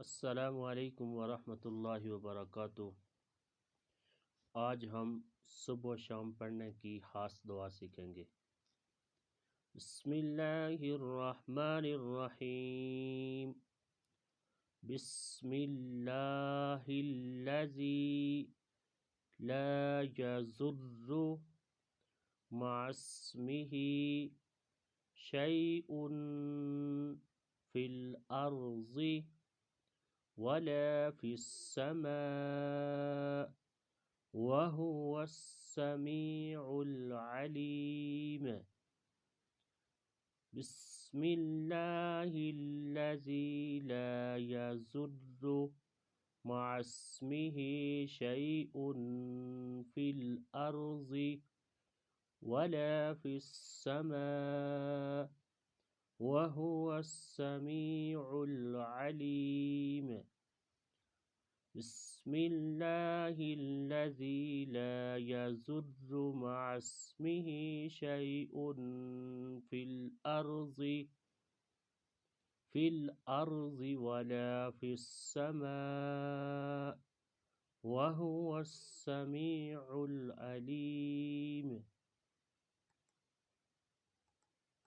अस्सलामुअलैकुम वरहमतुल्लाहि वबरकातुह। आज हम सुबह शाम पढ़ने की खास दुआ सीखेंगे। बिस्मिल्लाहिर्रहमानिर्रहीम। बिस्मिल्लाहिल्लज़ी ला यज़ुर्रु मअस्मिही शैउन फिल अर्ज़ि वला फिस्समाअ वहुवस्समीउल अलीम। बिस्मिल्लाहिल्लज़ी ला यज़ुर्रु मअस्मिही शैउन फिल अर्ज़ि वला फिस्समाअ वहुवस्समीउल अलीम। बिस्मिल्लाहिल्लज़ी ला यज़ुर्रु मअस्मिही शैउन फिल अर्ज़ि वला फिस्समाअ वहुवस्समीउल अलीम।